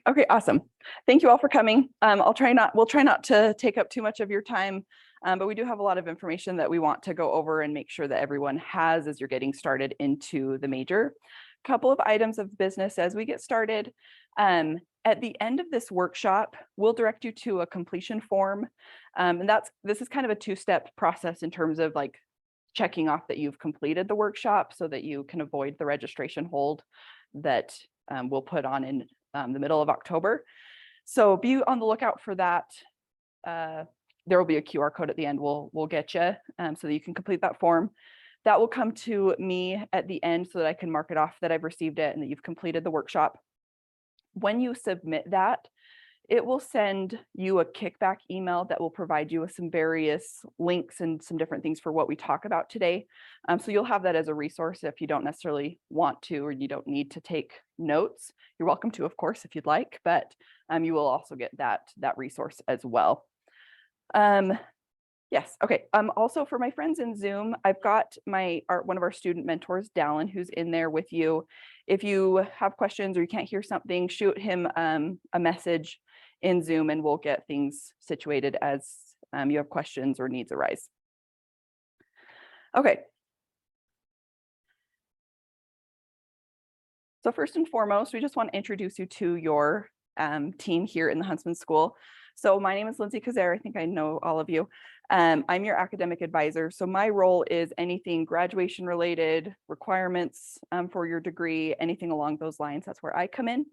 Okay, awesome. Thank you all for coming. We'll try not to take up too much of your time, but we do have a lot of information that we want to go over and make sure that everyone has as you're getting started into the major. Couple of items of business as we get started. At the end of this workshop, we'll direct you to a completion form. And this is kind of a two-step process in terms of like checking off that you've completed the workshop so that you can avoid the registration hold that we'll put on in the middle of October. So be on the lookout for that. There will be a QR code at the end. We'll get you so that you can complete that form. That will come to me at the end so that I can mark it off that I've received it and that you've completed the workshop. When you submit that, it will send you a kickback email that will provide you with some various links and some different things for what we talk about today. So you'll have that as a resource if you don't necessarily want to or you don't need to take notes. You're welcome to, of course, if you'd like, but you will also get that resource as well. Yes, okay. Also for my friends in Zoom, I've got one of our student mentors, Dallin, who's in there with you. If you have questions or you can't hear something, shoot him a message in Zoom and we'll get things situated as you have questions or needs arise. Okay. So first and foremost, we just want to introduce you to your team here in the Huntsman School. So my name is Lindsay Kazare. I think I know all of you. I'm your academic advisor. So my role is anything graduation related, requirements for your degree, anything along those lines. That's where I come in.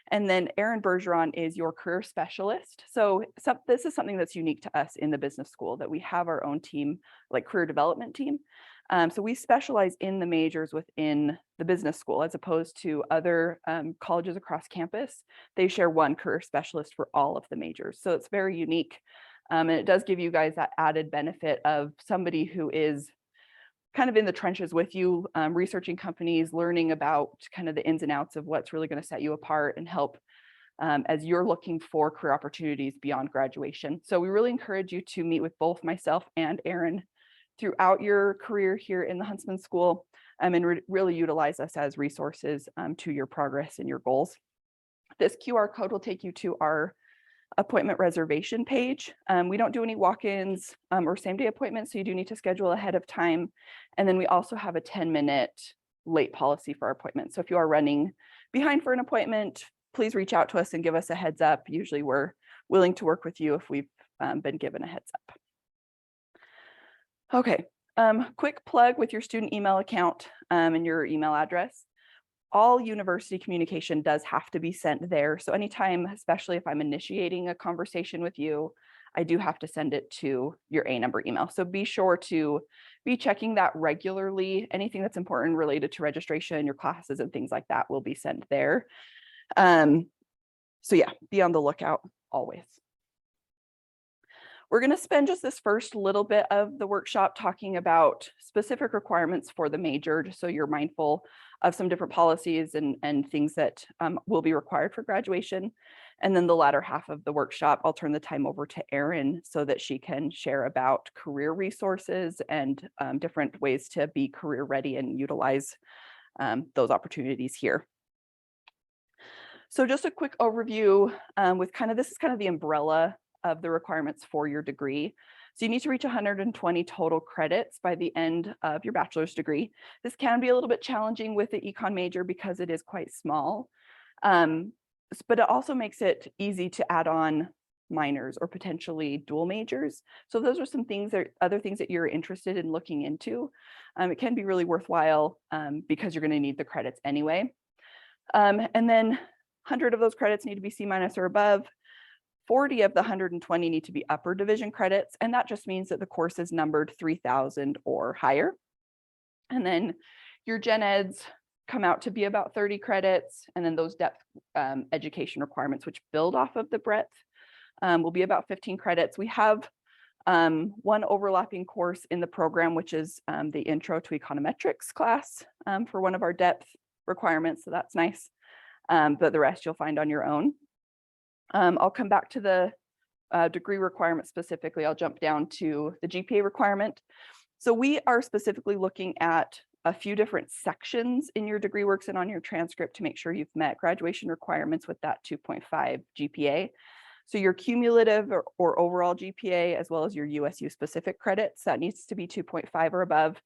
And then Erin Bergeron is your career specialist. So this is something that's unique to us in the business school, that we have our own team, like career development team. So we specialize in the majors within the business school as opposed to other colleges across campus. They share one career specialist for all of the majors. So it's very unique. And it does give you guys that added benefit of somebody who is kind of in the trenches with you, researching companies, learning about kind of the ins and outs of what's really going to set you apart and help as you're looking for career opportunities beyond graduation. So we really encourage you to meet with both myself and Erin throughout your career here in the Huntsman School and really utilize us as resources to your progress and your goals. This QR code will take you to our appointment reservation page. We don't do any walk-ins or same-day appointments, so you do need to schedule ahead of time. And then we also have a 10-minute late policy for our appointments. So if you are running behind for an appointment, please reach out to us and give us a heads up. Usually we're willing to work with you if we've been given a heads up. Okay, quick plug with your student email account and your email address. All university communication does have to be sent there. So anytime, especially if I'm initiating a conversation with you, I do have to send it to your A number email. So be sure to be checking that regularly. Anything that's important related to registration, your classes and things like that will be sent there. So yeah, be on the lookout always. We're going to spend just this first little bit of the workshop talking about specific requirements for the major, just so you're mindful of some different policies and things that will be required for graduation. And then the latter half of the workshop, I'll turn the time over to Erin so that she can share about career resources and different ways to be career ready and utilize those opportunities here. So just a quick overview with this is kind of the umbrella of the requirements for your degree. So you need to reach 120 total credits by the end of your bachelor's degree. This can be a little bit challenging with the econ major because it is quite small, but it also makes it easy to add on minors or potentially dual majors. So those are some things other things that you're interested in looking into. It can be really worthwhile because you're going to need the credits anyway. And then 100 of those credits need to be C- or above. 40 of the 120 need to be upper division credits, and that just means that the course is numbered 3,000 or higher. And then your gen eds come out to be about 30 credits, and then those depth education requirements, which build off of the breadth, will be about 15 credits. We have one overlapping course in the program, which is the Intro to Econometrics class for one of our depth requirements, so that's nice. But the rest you'll find on your own. I'll come back to the degree requirement specifically. I'll jump down to the GPA requirement. So we are specifically looking at a few different sections in your degree works and on your transcript to make sure you've met graduation requirements with that 2.5 GPA. So your cumulative or overall GPA, as well as your USU specific credits, that needs to be 2.5 or above.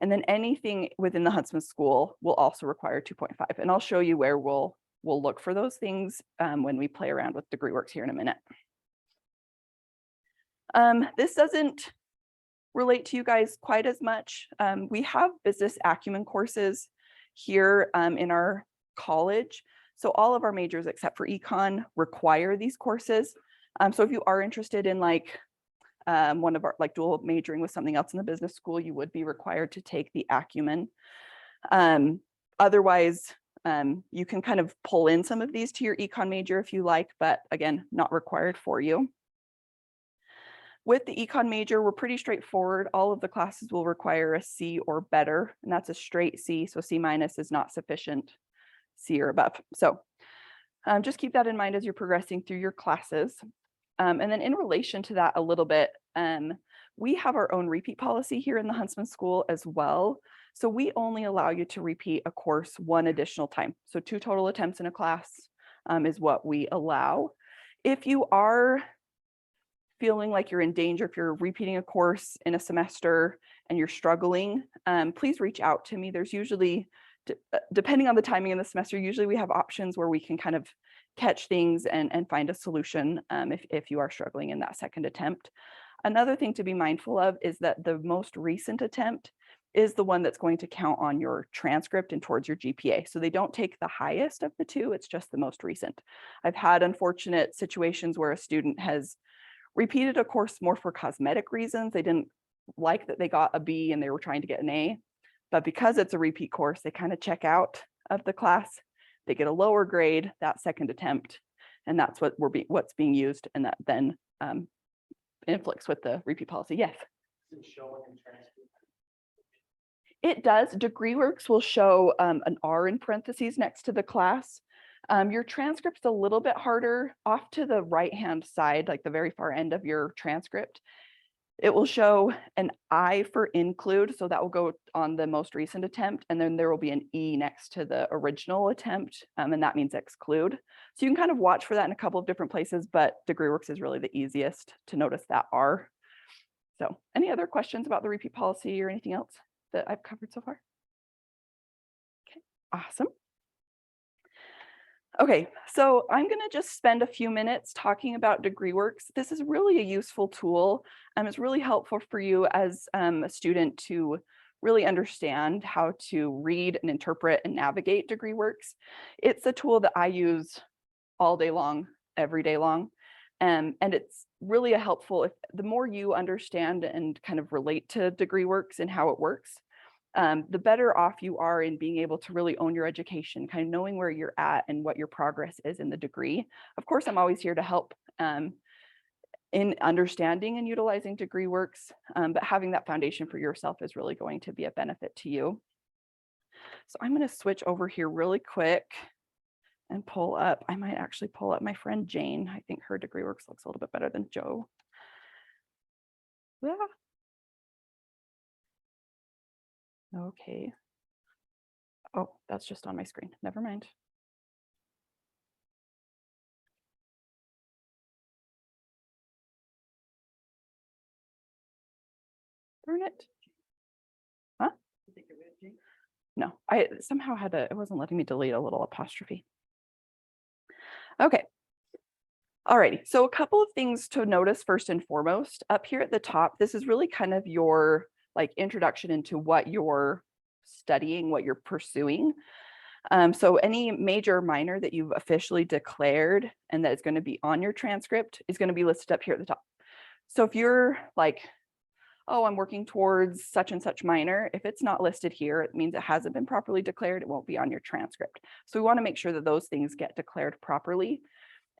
And then anything within the Huntsman School will also require 2.5. And I'll show you where we'll look for those things when we play around with degree works here in a minute. This doesn't relate to you guys quite as much. We have business acumen courses here in our college. So all of our majors except for econ require these courses. So if you are interested in like one of our dual majoring with something else in the business school, you would be required to take the acumen. Otherwise, you can kind of pull in some of these to your econ major if you like, but again, not required for you. With the econ major, we're pretty straightforward. All of the classes will require a C or better, and that's a straight C. So C- is not sufficient, C or above. So just keep that in mind as you're progressing through your classes. And then in relation to that a little bit, we have our own repeat policy here in the Huntsman School as well. So we only allow you to repeat a course one additional time. So 2 total attempts in a class is what we allow. If you are feeling like you're in danger, if you're repeating a course in a semester and you're struggling, please reach out to me. There's usually, depending on the timing of the semester, usually we have options where we can kind of catch things and find a solution if you are struggling in that second attempt. Another thing to be mindful of is that the most recent attempt is the one that's going to count on your transcript and towards your GPA. So they don't take the highest of the two, it's just the most recent. I've had unfortunate situations where a student has repeated a course more for cosmetic reasons. They didn't like that they got a B and they were trying to get an A, but because it's a repeat course, they kind of check out of the class. They get a lower grade that second attempt, and that's what's being used, and that then inflicts with the repeat policy. Yes. Does it show in transcript? It does. Degree works will show an R in parentheses next to the class. Your transcript's a little bit harder. Off to the right-hand side, like the very far end of your transcript, it will show an I for include. So that will go on the most recent attempt. And then there will be an E next to the original attempt. And that means exclude. So you can kind of watch for that in a couple of different places, but degree works is really the easiest to notice that R. So any other questions about the repeat policy or anything else that I've covered so far? Okay, awesome. Okay, so I'm going to just spend a few minutes talking about degree works. This is really a useful tool. It's really helpful for you as a student to really understand how to read and interpret and navigate degree works. It's a tool that I use all day long, every day long. And it's really helpful. The more you understand and kind of relate to degree works and how it works, the better off you are in being able to really own your education, kind of knowing where you're at and what your progress is in the degree. Of course, I'm always here to help in understanding and utilizing degree works, but having that foundation for yourself is really going to be a benefit to you. So I'm going to switch over here really quick and pull up. I might actually pull up my friend Jane. I think her degree works looks a little bit better than Joe. Yeah. Okay. Oh, that's just on my screen. Never mind. Darn it. Huh? No, I somehow had it wasn't letting me delete a little apostrophe. Okay. Alrighty, so a couple of things to notice first and foremost. Up here at the top, this is really kind of your introduction into what you're studying, what you're pursuing. So any major or minor that you've officially declared and that is going to be on your transcript is going to be listed up here at the top. So if you're like, oh, I'm working towards such and such minor, if it's not listed here, it means it hasn't been properly declared. It won't be on your transcript. So we want to make sure that those things get declared properly.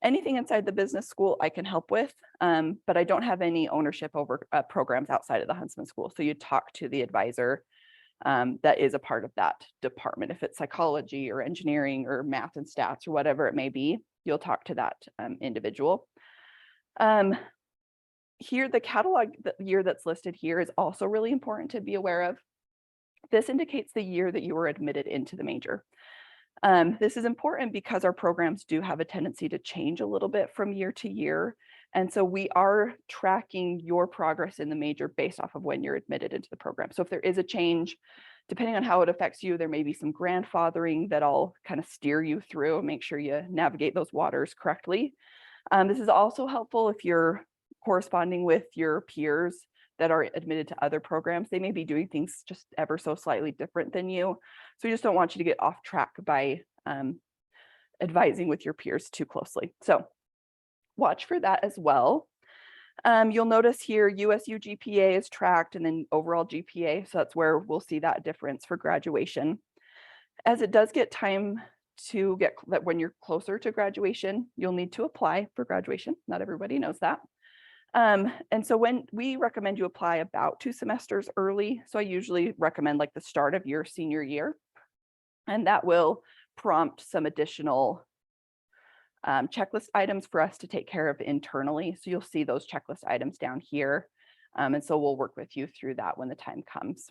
Anything inside the business school I can help with, but I don't have any ownership over programs outside of the Huntsman School. So you talk to the advisor that is a part of that department. If it's psychology or engineering or math and stats or whatever it may be, you'll talk to that individual. Here, the catalog year that's listed here is also really important to be aware of. This indicates the year that you were admitted into the major. This is important because our programs do have a tendency to change a little bit from year to year. And so we are tracking your progress in the major based off of when you're admitted into the program. So if there is a change, depending on how it affects you, there may be some grandfathering that I'll kind of steer you through and make sure you navigate those waters correctly. This is also helpful if you're corresponding with your peers that are admitted to other programs. They may be doing things just ever so slightly different than you. So we just don't want you to get off track by advising with your peers too closely. So watch for that as well. You'll notice here USU GPA is tracked and then overall GPA. So that's where we'll see that difference for graduation. As it does get time to get that when you're closer to graduation, you'll need to apply for graduation. Not everybody knows that. And so when we recommend you apply about 2 semesters early, so I usually recommend like the start of your senior year, and that will prompt some additional checklist items for us to take care of internally. So you'll see those checklist items down here. And so we'll work with you through that when the time comes.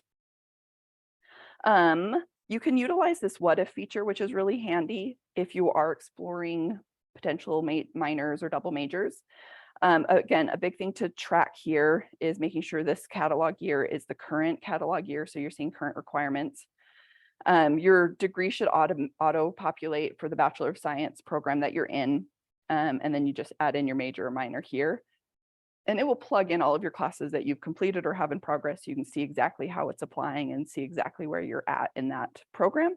You can utilize this what if feature, which is really handy if you are exploring potential minors or double majors. Again, a big thing to track here is making sure this catalog year is the current catalog year. So you're seeing current requirements. Your degree should auto populate for the Bachelor of Science program that you're in. And then you just add in your major or minor here. And it will plug in all of your classes that you've completed or have in progress. You can see exactly how it's applying and see exactly where you're at in that program.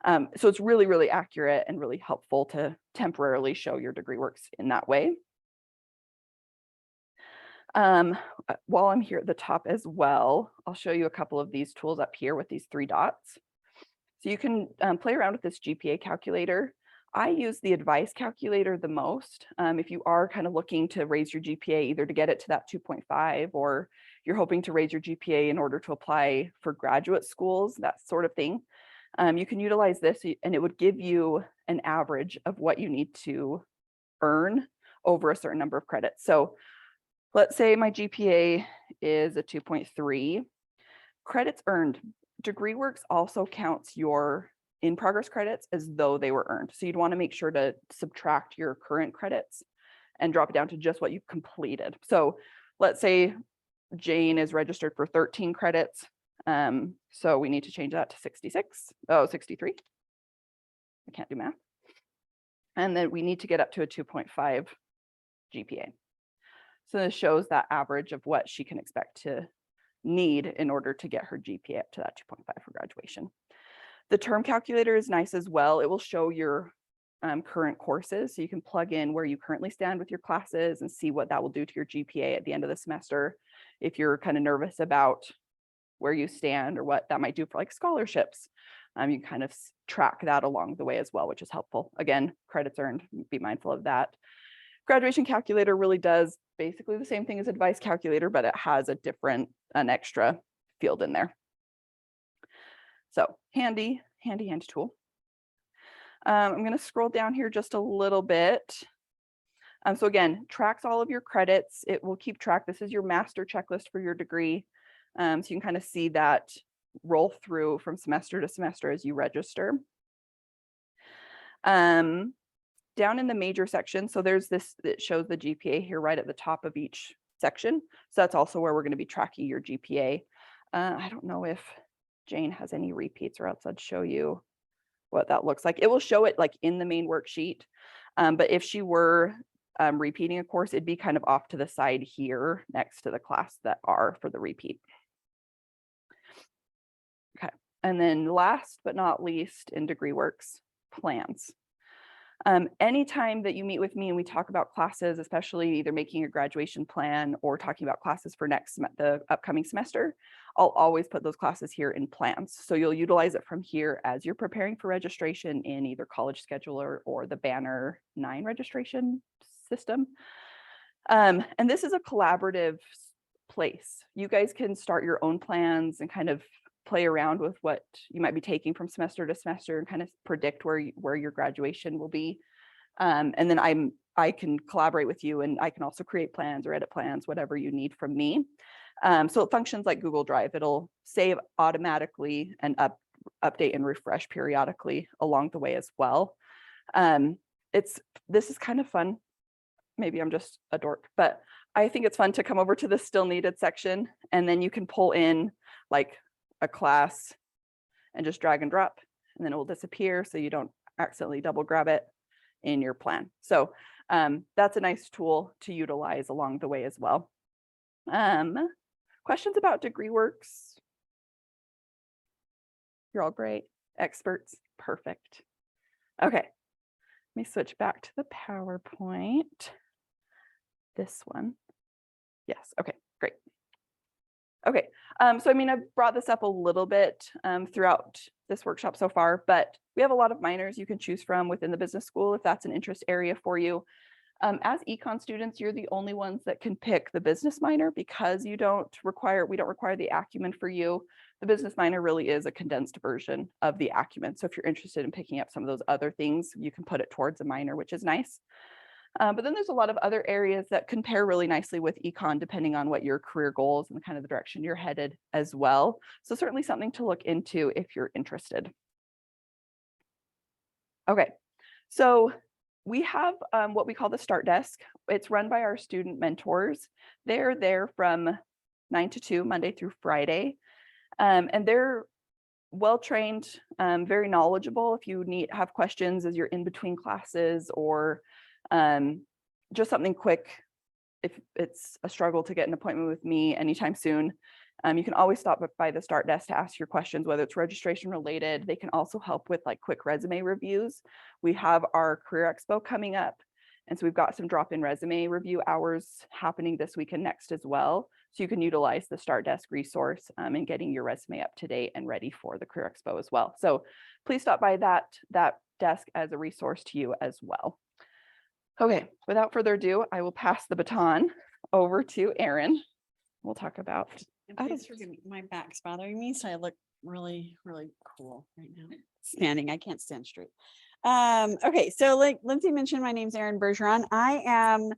So it's really, really accurate and really helpful to temporarily show your degree works in that way. While I'm here at the top as well, I'll show you a couple of these tools up here with these 3 dots. So you can play around with this GPA calculator. I use the advice calculator the most. If you are kind of looking to raise your GPA, either to get it to that 2.5, or you're hoping to raise your GPA in order to apply for graduate schools, that sort of thing, you can utilize this and it would give you an average of what you need to earn over a certain number of credits. So let's say my GPA is a 2.3. Credits earned. DegreeWorks also counts your in-progress credits as though they were earned. So you'd want to make sure to subtract your current credits and drop it down to just what you've completed. So let's say Jane is registered for 13 credits. So we need to change that to 63. I can't do math. And then we need to get up to a 2.5 GPA. So this shows that average of what she can expect to need in order to get her GPA up to that 2.5 for graduation. The term calculator is nice as well. It will show your current courses. So you can plug in where you currently stand with your classes and see what that will do to your GPA at the end of the semester. If you're kind of nervous about where you stand or what that might do for like scholarships, you can kind of track that along the way as well, which is helpful. Again, credits earned, be mindful of that. Graduation calculator really does basically the same thing as advice calculator, but it has an extra field in there. So handy tool. I'm going to scroll down here just a little bit. So again, tracks all of your credits. It will keep track. This is your master checklist for your degree. So you can kind of see that roll through from semester to semester as you register. Down in the major section, so there's this that shows the GPA here right at the top of each section. So that's also where we're going to be tracking your GPA. I don't know if Jane has any repeats, or else I'd show you what that looks like. It will show it like in the main worksheet. But if she were repeating a course, it'd be kind of off to the side here next to the class that are for the repeat. Okay, and then last but not least in DegreeWorks, plans. Anytime that you meet with me and we talk about classes, especially either making a graduation plan or talking about classes for the upcoming semester, I'll always put those classes here in plans. So you'll utilize it from here as you're preparing for registration in either College Scheduler or the Banner 9 registration system. And this is a collaborative place. You guys can start your own plans and kind of play around with what you might be taking from semester to semester and kind of predict where your graduation will be. And then I can collaborate with you, and I can also create plans or edit plans, whatever you need from me. So it functions like Google Drive. It'll save automatically and update and refresh periodically along the way as well. This is kind of fun. Maybe I'm just a dork, but I think it's fun to come over to the still needed section, and then you can pull in like a class and just drag and drop, and then it will disappear so you don't accidentally double grab it in your plan. So that's a nice tool to utilize along the way as well. Questions about degree works? You're all great. Experts, perfect. Okay, let me switch back to the PowerPoint. This one. Yes, okay, great. Okay, so I mean, I've brought this up a little bit throughout this workshop so far, but we have a lot of minors you can choose from within the business school if that's an interest area for you. As econ students, you're the only ones that can pick the business minor because we don't require the acumen for you. The business minor really is a condensed version of the acumen. So if you're interested in picking up some of those other things, you can put it towards a minor, which is nice. But then there's a lot of other areas that compare really nicely with econ, depending on what your career goals and the kind of the direction you're headed as well. So certainly something to look into if you're interested. Okay, so we have what we call the start desk. It's run by our student mentors. They're there from 9 to 2, Monday through Friday. And they're well-trained, very knowledgeable. If you have questions as you're in between classes or just something quick, if it's a struggle to get an appointment with me anytime soon, you can always stop by the start desk to ask your questions, whether it's registration related. They can also help with like quick resume reviews. We have our career expo coming up. And so we've got some drop-in resume review hours happening this week and next as well. So you can utilize the start desk resource in getting your resume up to date and ready for the career expo as well. So please stop by that desk as a resource to you as well. Okay, without further ado, I will pass the baton over to Erin. We'll talk about. Please forgive me, my back's bothering me, so I look really, really cool right now. Standing, I can't stand straight. Okay, so like Lindsay mentioned, my name's Erin Bergeron. I am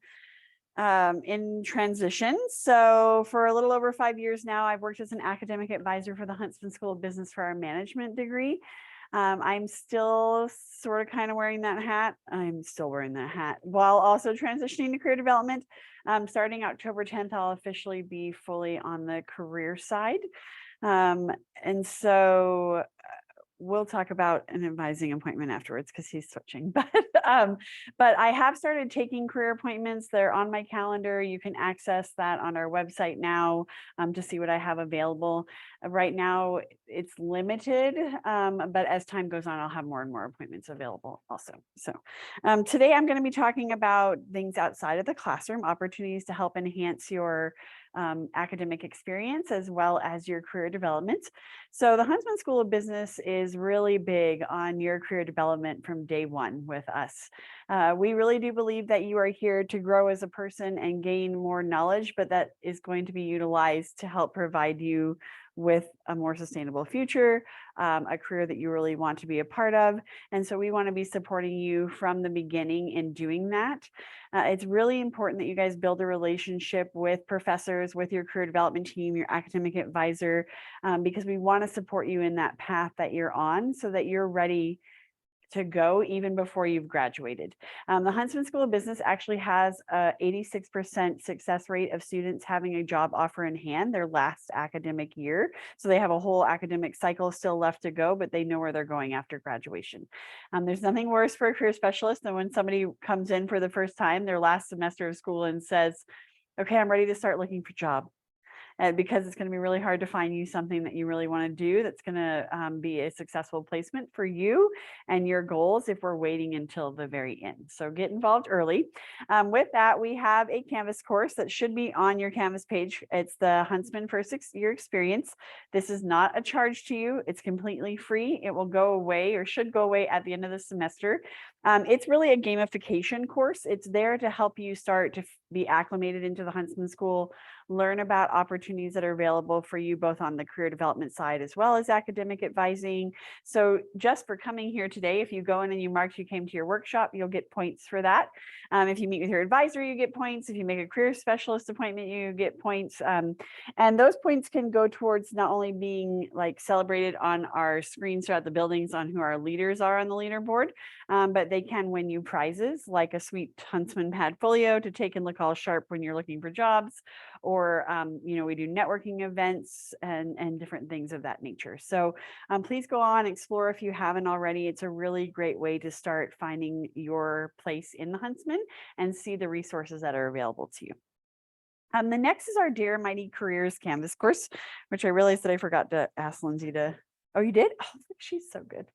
in transition. So for a little over 5 years now, I've worked as an academic advisor for the Huntsman School of Business for our management degree. I'm still sort of kind of wearing that hat. I'm still wearing that hat while also transitioning to career development. Starting October 10th, I'll officially be fully on the career side. And so we'll talk about an advising appointment afterwards because he's switching. But I have started taking career appointments. They're on my calendar. You can access that on our website now to see what I have available. Right now, it's limited, but as time goes on, I'll have more and more appointments available also. So today I'm going to be talking about things outside of the classroom, opportunities to help enhance your academic experience as well as your career development. So the Huntsman School of Business is really big on your career development from day one with us. We really do believe that you are here to grow as a person and gain more knowledge, but that is going to be utilized to help provide you with a more sustainable future, a career that you really want to be a part of. And so we want to be supporting you from the beginning in doing that. It's really important that you guys build a relationship with professors, with your career development team, your academic advisor, because we want to support you in that path that you're on so that you're ready to go even before you've graduated. The Huntsman School of Business actually has a 86% success rate of students having a job offer in hand their last academic year. So they have a whole academic cycle still left to go, but they know where they're going after graduation. There's nothing worse for a career specialist than when somebody comes in for the first time, their last semester of school, and says, okay, I'm ready to start looking for a job. Because it's going to be really hard to find you something that you really want to do that's going to be a successful placement for you and your goals if we're waiting until the very end. So get involved early. With that, we have a Canvas course that should be on your Canvas page. It's the Huntsman First Year Experience. This is not a charge to you. It's completely free. It will go away or should go away at the end of the semester. It's really a gamification course. It's there to help you start to be acclimated into the Huntsman School, learn about opportunities that are available for you both on the career development side as well as academic advising. So just for coming here today, if you go in and you marked you came to your workshop, you'll get points for that. If you meet with your advisor, you get points. If you make a career specialist appointment, you get points. And those points can go towards not only being like celebrated on our screens throughout the buildings on who our leaders are on the leaderboard, but they can win you prizes like a sweet Huntsman pad folio to take and look all sharp when you're looking for jobs, or we do networking events and different things of that nature. So please go on, explore if you haven't already. It's a really great way to start finding your place in the Huntsman and see the resources that are available to you. The next is our Dear Mighty Careers Canvas course, which I realized that I forgot to ask Lindsay to, oh, you did? Oh, she's so good.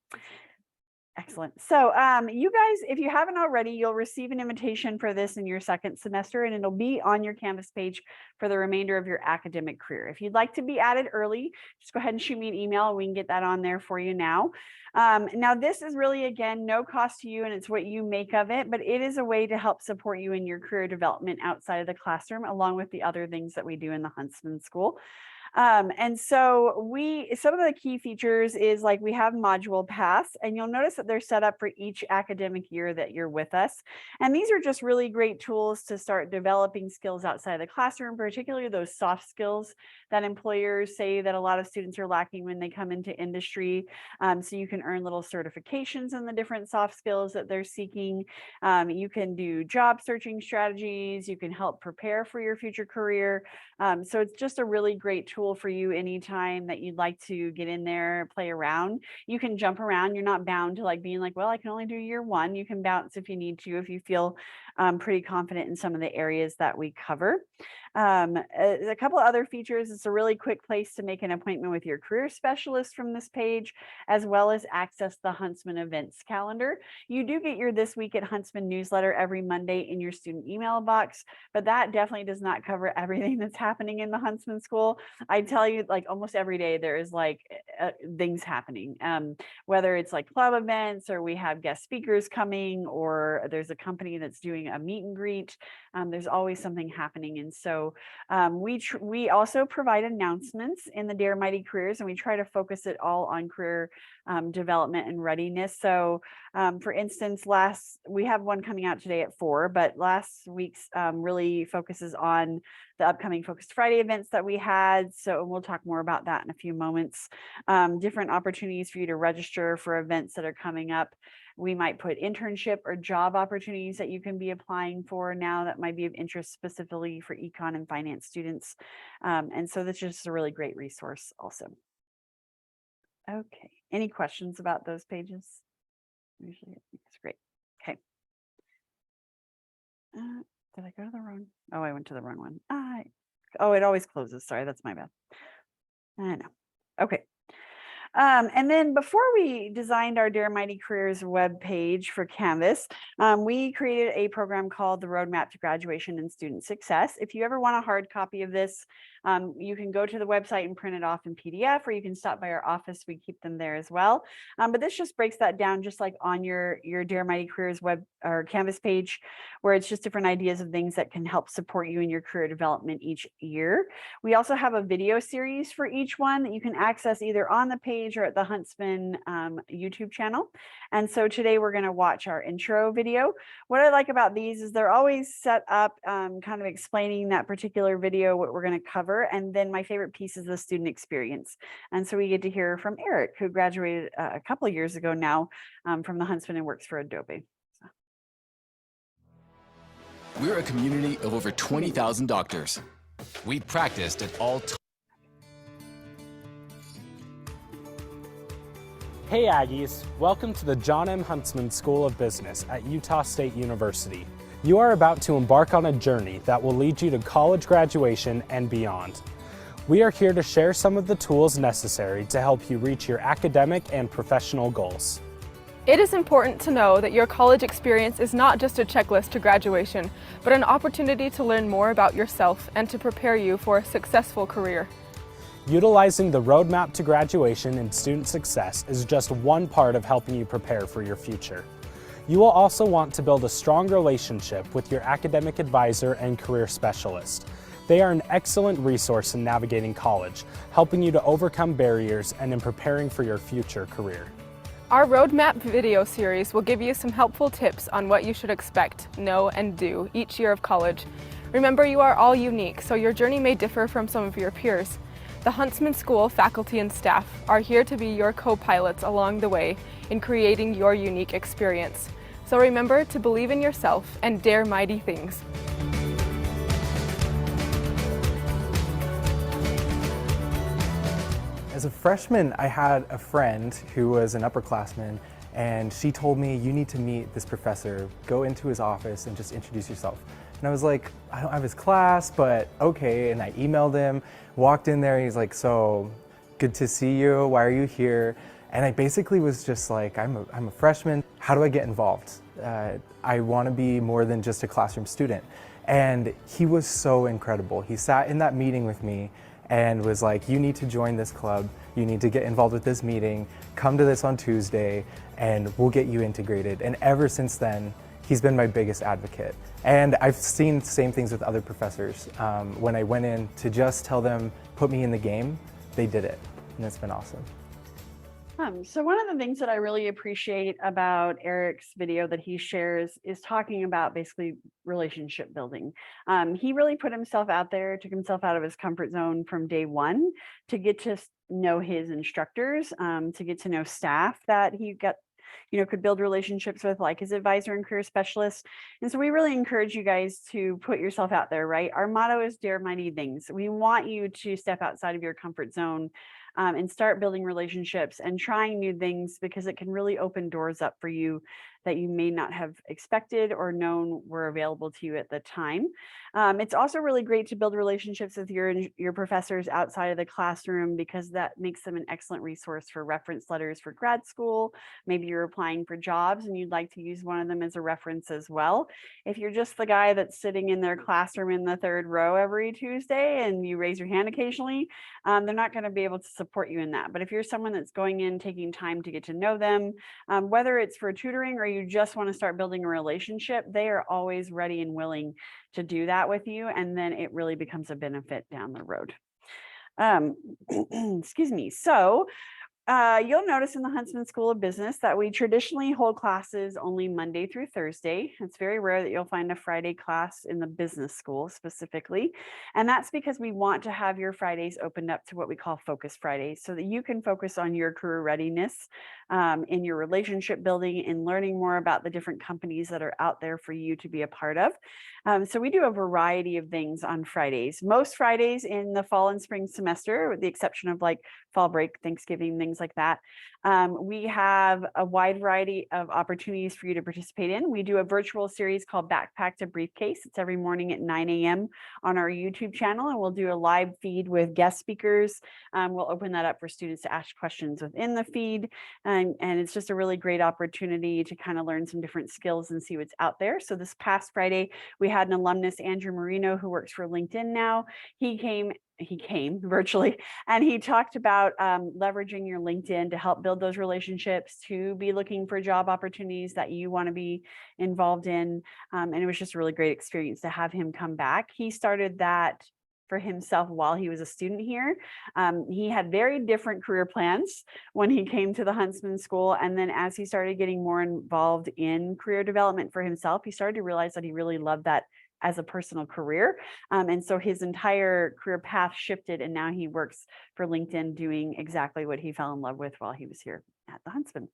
Excellent. So you guys, if you haven't already, you'll receive an invitation for this in your second semester, and it'll be on your Canvas page for the remainder of your academic career. If you'd like to be added early, just go ahead and shoot me an email and we can get that on there for you now. Now, this is really, again, no cost to you, and it's what you make of it, but it is a way to help support you in your career development outside of the classroom, along with the other things that we do in the Huntsman School. And so some of the key features is like we have module paths, and you'll notice that they're set up for each academic year that you're with us. And these are just really great tools to start developing skills outside of the classroom, particularly those soft skills that employers say that a lot of students are lacking when they come into industry. So you can earn little certifications in the different soft skills that they're seeking. You can do job searching strategies. You can help prepare for your future career. So it's just a really great tool for you anytime that you'd like to get in there, play around. You can jump around. You're not bound to like being like, well, I can only do year one. You can bounce if you need to, if you feel pretty confident in some of the areas that we cover. A couple of other features, it's a really quick place to make an appointment with your career specialist from this page, as well as access the Huntsman events calendar. You do get your This Week at Huntsman newsletter every Monday in your student email box, but that definitely does not cover everything that's happening in the Huntsman School. I tell you, like almost every day there is like things happening, whether it's like club events or we have guest speakers coming, or there's a company that's doing a meet and greet. There's always something happening. And so we also provide announcements in the Dear Mighty Careers, and we try to focus it all on career development and readiness. So for instance, we have one coming out today at 4, but last week's really focuses on the upcoming Focused Friday events that we had. So we'll talk more about that in a few moments. Different opportunities for you to register for events that are coming up. We might put internship or job opportunities that you can be applying for now that might be of interest specifically for econ and finance students. And so that's just a really great resource also. Okay, any questions about those pages? Usually it's great. Okay. Did I go to the wrong? Oh, I went to the wrong one. Oh, it always closes. Sorry, that's my bad. I know. Okay. And then before we designed our Dear Mighty Careers web page for Canvas, we created a program called the Roadmap to Graduation and Student Success. If you ever want a hard copy of this, you can go to the website and print it off in PDF, or you can stop by our office. We keep them there as well. But this just breaks that down just like on your Dear Mighty Careers web or Canvas page, where it's just different ideas of things that can help support you in your career development each year. We also have a video series for each one that you can access either on the page or at the Huntsman YouTube channel. And so today we're going to watch our intro video. What I like about these is they're always set up kind of explaining that particular video, what we're going to cover. And then my favorite piece is the student experience. And so we get to hear from Eric, who graduated a couple of years ago now from the Huntsman and works for Adobe. We're a community of over 20,000 doctors. We practiced at all times. Hey Aggies, welcome to the John M. Huntsman School of Business at Utah State University. You are about to embark on a journey that will lead you to college graduation and beyond. We are here to share some of the tools necessary to help you reach your academic and professional goals. It is important to know that your college experience is not just a checklist to graduation, but an opportunity to learn more about yourself and to prepare you for a successful career. Utilizing the Roadmap to Graduation and Student Success is just one part of helping you prepare for your future. You will also want to build a strong relationship with your academic advisor and career specialist. They are an excellent resource in navigating college, helping you to overcome barriers and in preparing for your future career. Our roadmap video series will give you some helpful tips on what you should expect, know, and do each year of college. Remember, you are all unique, so your journey may differ from some of your peers. The Huntsman School faculty and staff are here to be your co-pilots along the way in creating your unique experience. So remember to believe in yourself and dare mighty things. As a freshman, I had a friend who was an upperclassman, and she told me, you need to meet this professor, go into his office and just introduce yourself. And I was like, I don't have his class, but okay. And I emailed him, walked in there, and he's like, so good to see you, why are you here? And I basically was just like, I'm a freshman, how do I get involved? I want to be more than just a classroom student. And he was so incredible. He sat in that meeting with me and was like, you need to join this club, you need to get involved with this meeting, come to this on Tuesday, and we'll get you integrated. And ever since then, he's been my biggest advocate. And I've seen the same things with other professors. When I went in to just tell them, put me in the game, they did it, and it's been awesome. So one of the things that I really appreciate about Eric's video that he shares is talking about basically relationship building. He really put himself out there, took himself out of his comfort zone from day one to get to know his instructors, to get to know staff that he got, could build relationships with, like his advisor and career specialist. And so we really encourage you guys to put yourself out there, right? Our motto is dare mighty things. We want you to step outside of your comfort zone and start building relationships and trying new things, because it can really open doors up for you that you may not have expected or known were available to you at the time. It's also really great to build relationships with your professors outside of the classroom, because that makes them an excellent resource for reference letters for grad school. Maybe you're applying for jobs and you'd like to use one of them as a reference as well. If you're just the guy that's sitting in their classroom in the third row every Tuesday and you raise your hand occasionally, they're not going to be able to support you in that. But if you're someone that's going in, taking time to get to know them, whether it's for tutoring or you just want to start building a relationship, they are always ready and willing to do that with you. And then it really becomes a benefit down the road. Excuse me. So you'll notice in the Huntsman School of Business that we traditionally hold classes only Monday through Thursday. It's very rare that you'll find a Friday class in the business school specifically. And that's because we want to have your Fridays opened up to what we call Focus Fridays, so that you can focus on your career readiness, in your relationship building, and learning more about the different companies that are out there for you to be a part of. So we do a variety of things on Fridays. Most Fridays in the fall and spring semester, with the exception of like fall break, Thanksgiving, things like that, we have a wide variety of opportunities for you to participate in. We do a virtual series called Backpack to Briefcase. It's every morning at 9 a.m. on our YouTube channel, and we'll do a live feed with guest speakers. We'll open that up for students to ask questions within the feed, and it's just a really great opportunity to kind of learn some different skills and see what's out there. So this past Friday, we had an alumnus, Andrew Marino, who works for LinkedIn now. He came virtually, and he talked about leveraging your LinkedIn to help build those relationships, to be looking for job opportunities that you want to be involved in. And it was just a really great experience to have him come back. He started that for himself while he was a student here. He had very different career plans when he came to the Huntsman School. And then as he started getting more involved in career development for himself, he started to realize that he really loved that as a personal career. And so his entire career path shifted, and now he works for LinkedIn doing exactly what he fell in love with while he was here at the Huntsman.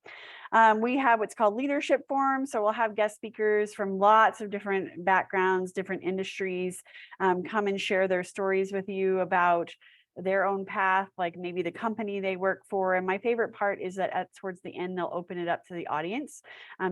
We have what's called leadership forums. So we'll have guest speakers from lots of different backgrounds, different industries, come and share their stories with you about their own path, like maybe the company they work for. And my favorite part is that towards the end, they'll open it up to the audience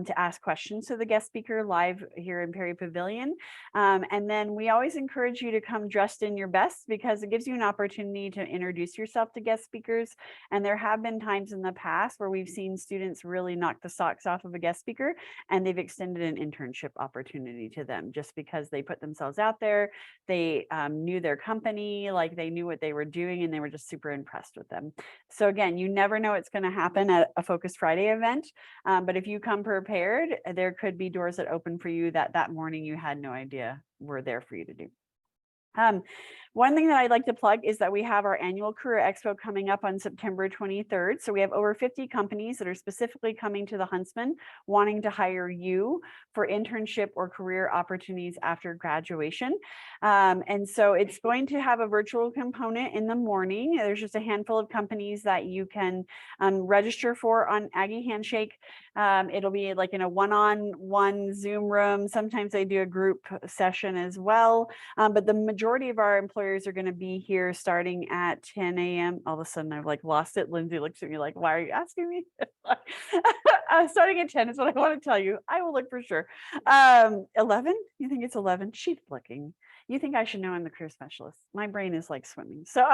to ask questions to the guest speaker live here in Perry Pavilion. And then we always encourage you to come dressed in your best, because it gives you an opportunity to introduce yourself to guest speakers. And there have been times in the past where we've seen students really knock the socks off of a guest speaker, and they've extended an internship opportunity to them just because they put themselves out there. They knew their company, like they knew what they were doing, and they were just super impressed with them. So again, you never know what's going to happen at a Focus Friday event, but if you come prepared, there could be doors that open for you that morning you had no idea were there for you to do. One thing that I'd like to plug is that we have our annual Career Expo coming up on September 23rd. So we have over 50 companies that are specifically coming to the Huntsman wanting to hire you for internship or career opportunities after graduation. And so it's going to have a virtual component in the morning. There's just a handful of companies that you can register for on Aggie Handshake. It'll be like in a one-on-one Zoom room. Sometimes they do a group session as well. But the majority of our employees are going to be here starting at 10 a.m. All of a sudden, I've like lost it. Lindsay looks at me like, why are you asking me? Starting at 10 is what I want to tell you. I will look for sure. 11? You think it's 11? She's looking. You think I should know I'm the career specialist. My brain is like swimming. So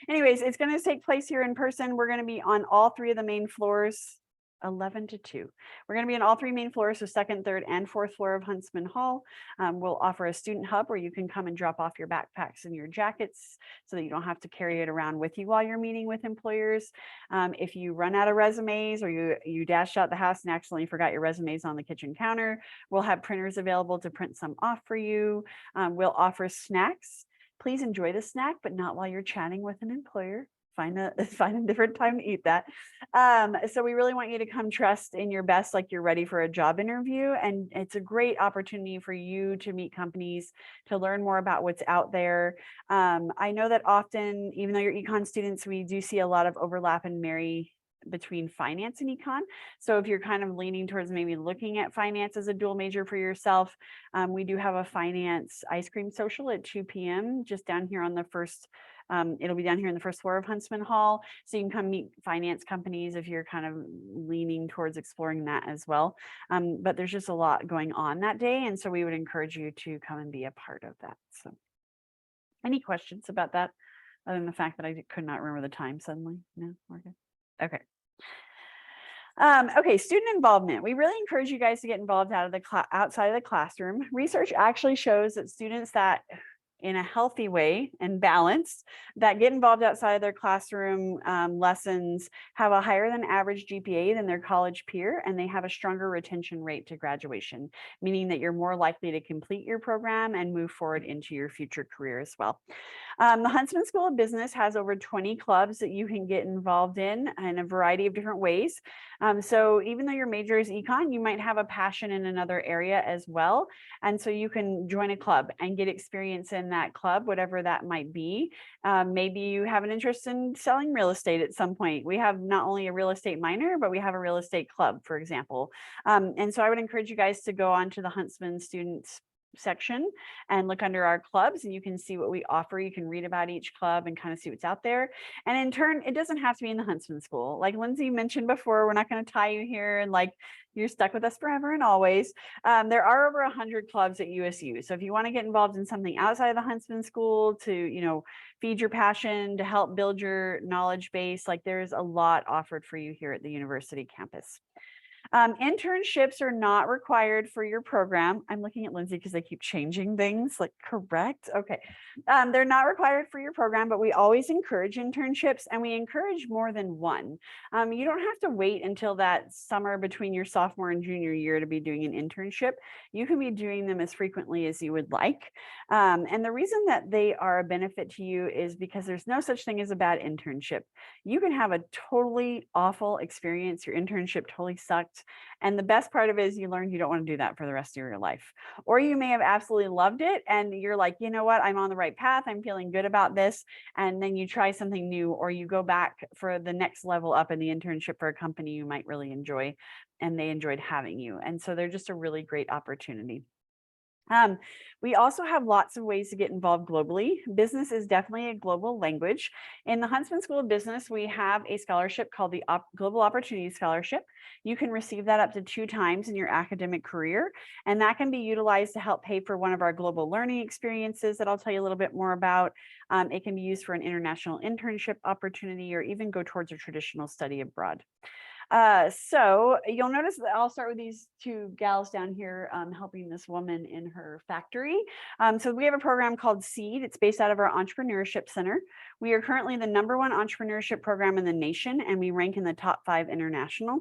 anyways, it's going to take place here in person. We're going to be on all three of the main floors. 11 to 2. We're going to be on all three main floors, so second, third, and fourth floor of Huntsman Hall. We'll offer a student hub where you can come and drop off your backpacks and your jackets so that you don't have to carry it around with you while you're meeting with employers. If you run out of resumes or you dashed out the house and accidentally forgot your resumes on the kitchen counter, we'll have printers available to print some off for you. We'll offer snacks. Please enjoy the snack, but not while you're chatting with an employer. Find a different time to eat that. So we really want you to come dressed in your best, like you're ready for a job interview. And it's a great opportunity for you to meet companies, to learn more about what's out there. I know that often, even though you're econ students, we do see a lot of overlap and marry between finance and econ. So if you're kind of leaning towards maybe looking at finance as a dual major for yourself, we do have a finance ice cream social at 2 p.m. just down here on the first. It'll be down here in the first floor of Huntsman Hall. So you can come meet finance companies if you're kind of leaning towards exploring that as well. But there's just a lot going on that day. And so we would encourage you to come and be a part of that. So any questions about that? Other than the fact that I could not remember the time suddenly? No, we're good. Okay. Okay, student involvement. We really encourage you guys to get involved outside of the classroom. Research actually shows that students that in a healthy way and balanced that get involved outside of their classroom lessons have a higher than average GPA than their college peer, and they have a stronger retention rate to graduation, meaning that you're more likely to complete your program and move forward into your future career as well. The Huntsman School of Business has over 20 clubs that you can get involved in a variety of different ways. So even though your major is econ, you might have a passion in another area as well. And so you can join a club and get experience in that club, whatever that might be. Maybe you have an interest in selling real estate at some point. We have not only a real estate minor, but we have a real estate club, for example. And so I would encourage you guys to go on to the Huntsman students section and look under our clubs, and you can see what we offer. You can read about each club and kind of see what's out there. And in turn, it doesn't have to be in the Huntsman School. Like Lindsay mentioned before, we're not going to tie you here and like you're stuck with us forever and always. There are over 100 clubs at USU. So if you want to get involved in something outside of the Huntsman School to, you know, feed your passion, to help build your knowledge base, like there's a lot offered for you here at the university campus. Internships are not required for your program. I'm looking at Lindsay because they keep changing things, like correct. Okay. They're not required for your program, but we always encourage internships, and we encourage more than one. You don't have to wait until that summer between your sophomore and junior year to be doing an internship. You can be doing them as frequently as you would like. And the reason that they are a benefit to you is because there's no such thing as a bad internship. You can have a totally awful experience. Your internship totally sucked. And the best part of it is you learned you don't want to do that for the rest of your life. Or you may have absolutely loved it and you're like, you know what, I'm on the right path. I'm feeling good about this. And then you try something new, or you go back for the next level up in the internship for a company you might really enjoy, and they enjoyed having you. And so they're just a really great opportunity. We also have lots of ways to get involved globally. Business is definitely a global language. In the Huntsman School of Business, we have a scholarship called the Global Opportunity Scholarship. You can receive that up to 2 times in your academic career, and that can be utilized to help pay for one of our global learning experiences that I'll tell you a little bit more about. It can be used for an international internship opportunity, or even go towards a traditional study abroad. So you'll notice that I'll start with these 2 gals down here helping this woman in her factory. So we have a program called SEED. It's based out of our Entrepreneurship Center. We are currently the #1 entrepreneurship program in the nation, and we rank in the top 5 international.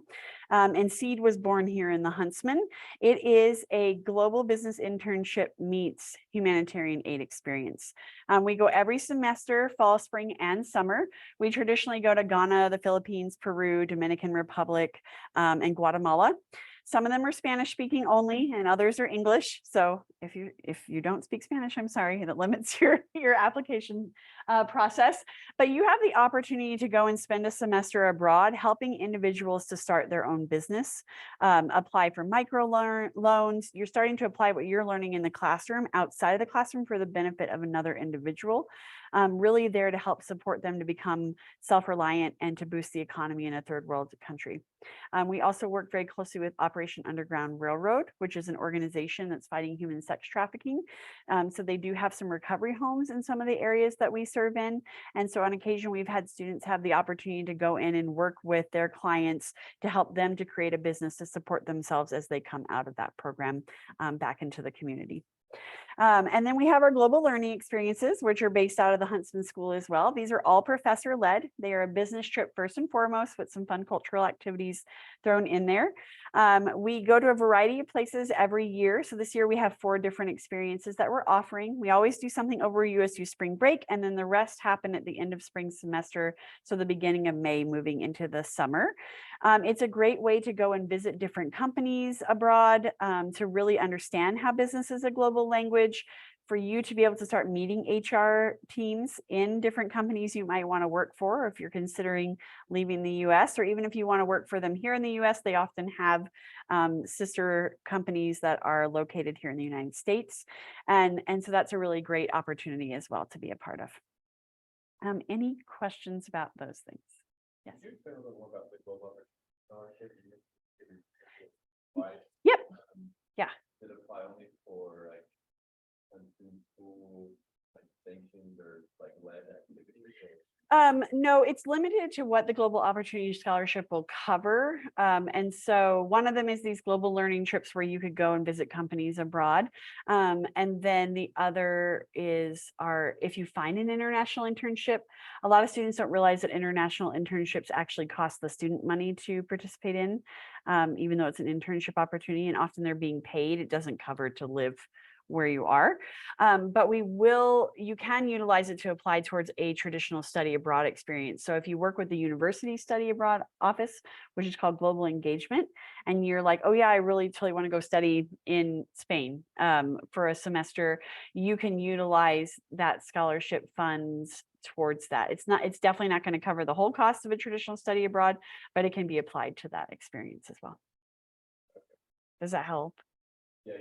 And SEED was born here in the Huntsman. It is a global business internship meets humanitarian aid experience. We go every semester, fall, spring, and summer. We traditionally go to Ghana, the Philippines, Peru, Dominican Republic, and Guatemala. Some of them are Spanish speaking only, and others are English. So if you don't speak Spanish, I'm sorry, that limits your application process. But you have the opportunity to go and spend a semester abroad, helping individuals to start their own business, apply for micro loans. You're starting to apply what you're learning in the classroom outside of the classroom for the benefit of another individual. Really there to help support them to become self-reliant and to boost the economy in a third world country. We also work very closely with Operation Underground Railroad, which is an organization that's fighting human sex trafficking. So they do have some recovery homes in some of the areas that we serve in. And so on occasion, we've had students have the opportunity to go in and work with their clients to help them to create a business to support themselves as they come out of that program back into the community. And then we have our global learning experiences, which are based out of the Huntsman School as well. These are all professor led. They are a business trip first and foremost with some fun cultural activities thrown in there. We go to a variety of places every year. So this year we have 4 different experiences that we're offering. We always do something over USU spring break, and then the rest happen at the end of spring semester. So the beginning of May moving into the summer. It's a great way to go and visit different companies abroad, to really understand how business is a global language, for you to be able to start meeting HR teams in different companies you might want to work for, if you're considering leaving the US, or even if you want to work for them here in the US, they often have sister companies that are located here in the United States. And so that's a really great opportunity as well to be a part of. Any questions about those things? Yes. Could you explain a little more about the global scholarship? Yep. Yeah. Did it apply only for like school, like sanctioned or like led activities? No, it's limited to what the Global Opportunity Scholarship will cover. And so one of them is these global learning trips where you could go and visit companies abroad. And then the other is if you find an international internship. A lot of students don't realize that international internships actually cost the student money to participate in, even though it's an internship opportunity, and often they're being paid. It doesn't cover to live where you are, but you can utilize it to apply towards a traditional study abroad experience. So if you work with the university study abroad office, which is called Global Engagement, and you're like, oh yeah, I really totally want to go study in Spain for a semester, you can utilize that scholarship funds towards that. It's definitely not going to cover the whole cost of a traditional study abroad, but it can be applied to that experience as well. Does that help? Yeah,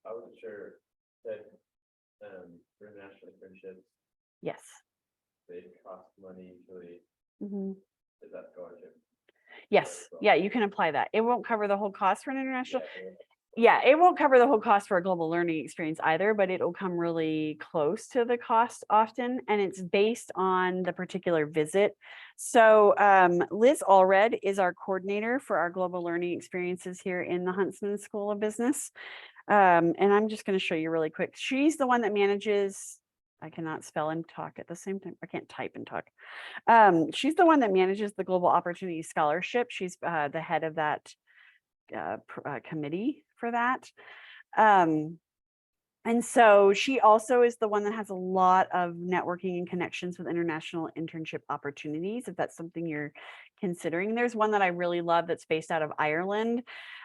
I wasn't sure that for international internships, Yes. they cost money usually. Is that scholarship? Yes. Yeah, you can apply that. It won't cover the whole cost for an international. Yeah, Yeah, it won't cover the whole cost for a global learning experience either, but it'll come really close to the cost often, and it's based on the particular visit. So Liz Allred is our coordinator for our global learning experiences here in the Huntsman School of Business. And I'm just going to show you really quick. She's the one that manages, I cannot spell and talk at the same time. I can't type and talk. She's the one that manages the Global Opportunity Scholarship. She's the head of that committee for that. And so she also is the one that has a lot of networking and connections with international internship opportunities, if that's something you're considering. There's one that I really love that's based out of Ireland,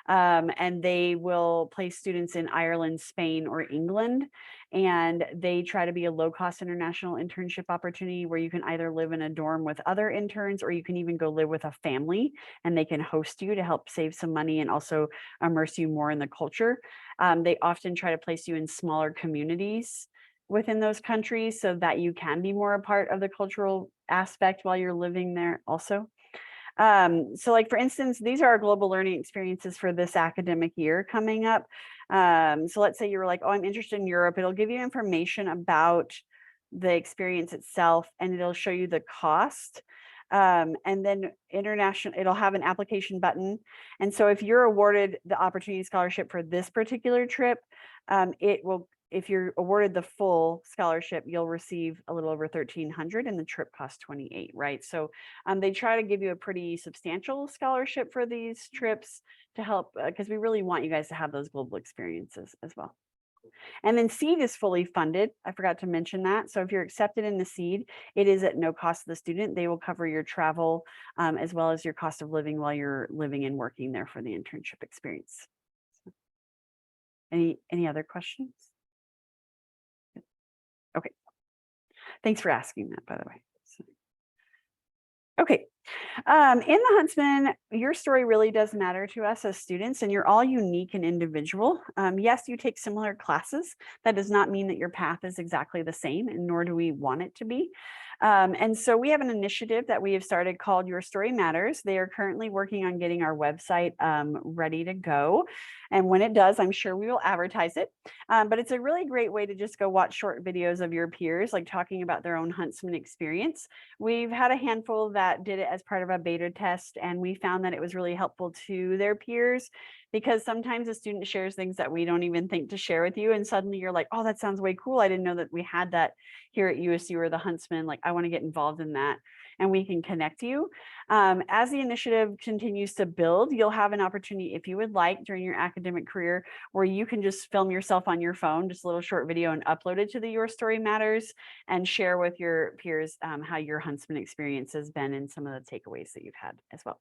and they will place students in Ireland, Spain, or England, and they try to be a low-cost international internship opportunity where you can either live in a dorm with other interns, or you can even go live with a family and they can host you to help save some money and also immerse you more in the culture. They often try to place you in smaller communities within those countries so that you can be more a part of the cultural aspect while you're living there also. So like, for instance, these are our global learning experiences for this academic year coming up. So let's say you were like, oh, I'm interested in Europe. It'll give you information about the experience itself, and it'll show you the cost. And then international, it'll have an application button. And so if you're awarded the opportunity scholarship for this particular trip, if you're awarded the full scholarship, you'll receive a little over $1,300 and the trip costs $28, right? So they try to give you a pretty substantial scholarship for these trips to help, because we really want you guys to have those global experiences as well. And then SEED is fully funded. I forgot to mention that. So if you're accepted in the SEED, it is at no cost to the student. They will cover your travel as well as your cost of living while you're living and working there for the internship experience. Any other questions? Okay. Thanks for asking that, by the way. Okay. In the Huntsman, your story really does matter to us as students, and you're all unique and individual. Yes, you take similar classes. That does not mean that your path is exactly the same, and nor do we want it to be. And so we have an initiative that we have started called Your Story Matters. They are currently working on getting our website ready to go. And when it does, I'm sure we will advertise it. But it's a really great way to just go watch short videos of your peers, like talking about their own Huntsman experience. We've had a handful that did it as part of a beta test, and we found that it was really helpful to their peers, because sometimes a student shares things that we don't even think to share with you, and suddenly you're like, oh, that sounds way cool. I didn't know that we had that here at USU or the Huntsman. Like, I want to get involved in that, and we can connect you. As the initiative continues to build, you'll have an opportunity, if you would like, during your academic career, where you can just film yourself on your phone, just a little short video, and upload it to the Your Story Matters and share with your peers how your Huntsman experience has been and some of the takeaways that you've had as well.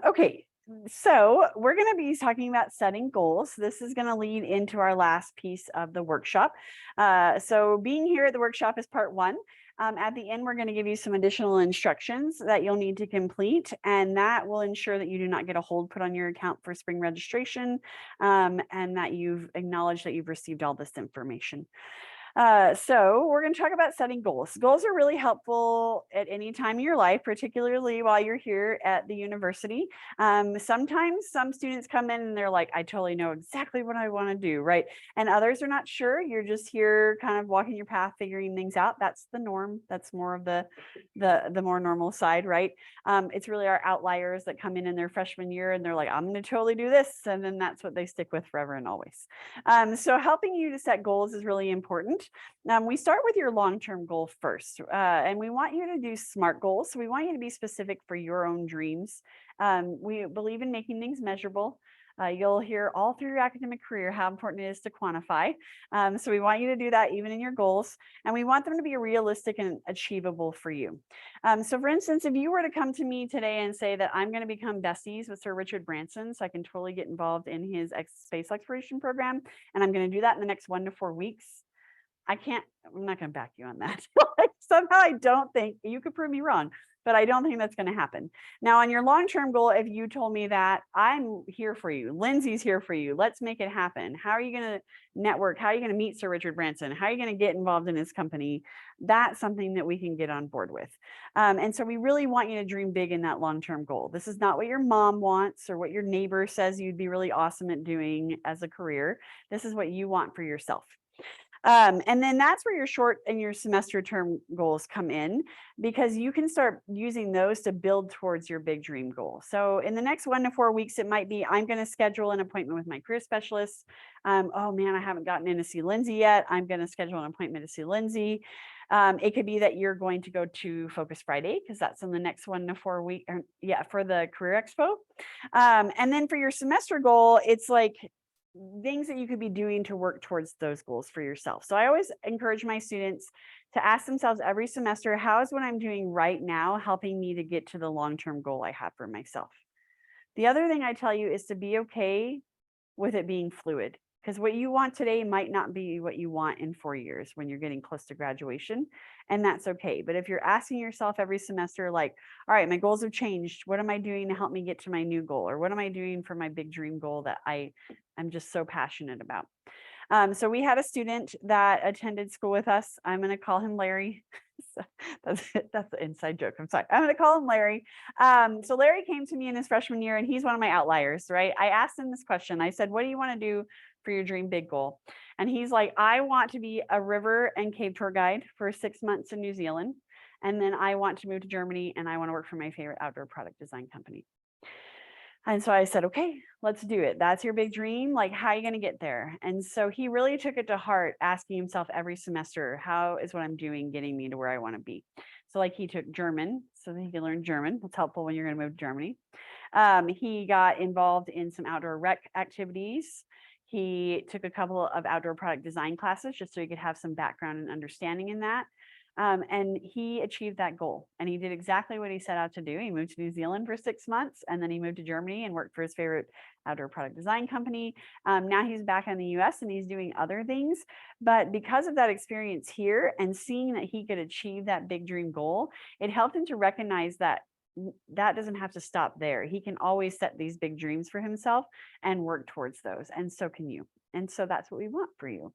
Okay. So we're going to be talking about setting goals. This is going to lead into our last piece of the workshop. So being here at the workshop is part one. At the end, we're going to give you some additional instructions that you'll need to complete, and that will ensure that you do not get a hold put on your account for spring registration, and that you've acknowledged that you've received all this information. So we're going to talk about setting goals. Goals are really helpful at any time in your life, particularly while you're here at the university. Sometimes some students come in and they're like, I totally know exactly what I want to do, right? And others are not sure. You're just here kind of walking your path, figuring things out. That's the norm. That's more of the more normal side, right? It's really our outliers that come in their freshman year and they're like, I'm going to totally do this. And then that's what they stick with forever and always. So helping you to set goals is really important. We start with your long-term goal first, and we want you to do SMART goals. So we want you to be specific for your own dreams. We believe in making things measurable. You'll hear all through your academic career how important it is to quantify. So we want you to do that even in your goals, and we want them to be realistic and achievable for you. So for instance, if you were to come to me today and say that I'm going to become besties with Sir Richard Branson, so I can totally get involved in his space exploration program, and I'm going to do that in the next 1 to 4 weeks, I'm not going to back you on that. Like, somehow I don't think, you could prove me wrong, but I don't think that's going to happen. Now, on your long-term goal, if you told me that I'm here for you, Lindsay's here for you, let's make it happen. How are you going to network? How are you going to meet Sir Richard Branson? How are you going to get involved in his company? That's something that we can get on board with. And so we really want you to dream big in that long-term goal. This is not what your mom wants or what your neighbor says you'd be really awesome at doing as a career. This is what you want for yourself. And then that's where your short and your semester term goals come in, because you can start using those to build towards your big dream goal. So in the next 1 to 4 weeks, it might be, I'm going to schedule an appointment with my career specialist. Oh man, I haven't gotten in to see Lindsay yet. I'm going to schedule an appointment to see Lindsay. It could be that you're going to go to Focus Friday, because that's in the next 1 to 4 weeks. For the Career Expo. And then for your semester goal, it's like things that you could be doing to work towards those goals for yourself. So I always encourage my students to ask themselves every semester, how is what I'm doing right now helping me to get to the long-term goal I have for myself? The other thing I tell you is to be okay with it being fluid, because what you want today might not be what you want in 4 years when you're getting close to graduation, and that's okay. But if you're asking yourself every semester, like, all right, my goals have changed. What am I doing to help me get to my new goal? Or what am I doing for my big dream goal that I'm just so passionate about? So we had a student that attended school with us. I'm going to call him Larry. That's the inside joke. I'm sorry. I'm going to call him Larry. So Larry came to me in his freshman year, and he's one of my outliers, right? I asked him this question. I said, what do you want to do for your dream big goal? And he's like, I want to be a river and cave tour guide for 6 months in New Zealand. And then I want to move to Germany, and I want to work for my favorite outdoor product design company. And so I said, okay, let's do it. That's your big dream. Like, how are you going to get there? And so he really took it to heart, asking himself every semester, how is what I'm doing getting me to where I want to be? So like he took German so that he could learn German. That's helpful when you're going to move to Germany. He got involved in some outdoor rec activities. He took a couple of outdoor product design classes just so he could have some background and understanding in that. And he achieved that goal, and he did exactly what he set out to do. He moved to New Zealand for 6 months, and then he moved to Germany and worked for his favorite outdoor product design company. Now he's back in the US and he's doing other things. But because of that experience here and seeing that he could achieve that big dream goal, it helped him to recognize that that doesn't have to stop there. He can always set these big dreams for himself and work towards those. And so can you. And so that's what we want for you.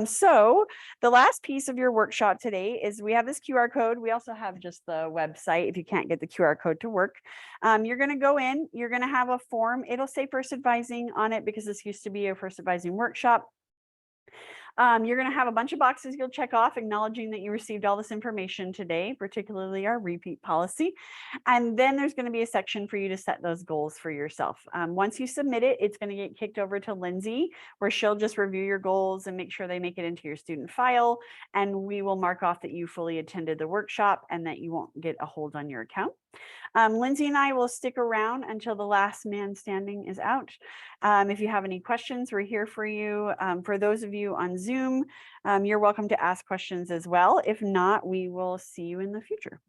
So the last piece of your workshop today is we have this QR code. We also have just the website if you can't get the QR code to work. You're going to go in, you're going to have a form. It'll say first advising on it because this used to be a first advising workshop. You're going to have a bunch of boxes you'll check off, acknowledging that you received all this information today, particularly our repeat policy. And then there's going to be a section for you to set those goals for yourself. Once you submit it, it's going to get kicked over to Lindsay, where she'll just review your goals and make sure they make it into your student file. And we will mark off that you fully attended the workshop and that you won't get a hold on your account. Lindsay and I will stick around until the last man standing is out. If you have any questions, we're here for you. For those of you on Zoom, you're welcome to ask questions as well. If not, we will see you in the future.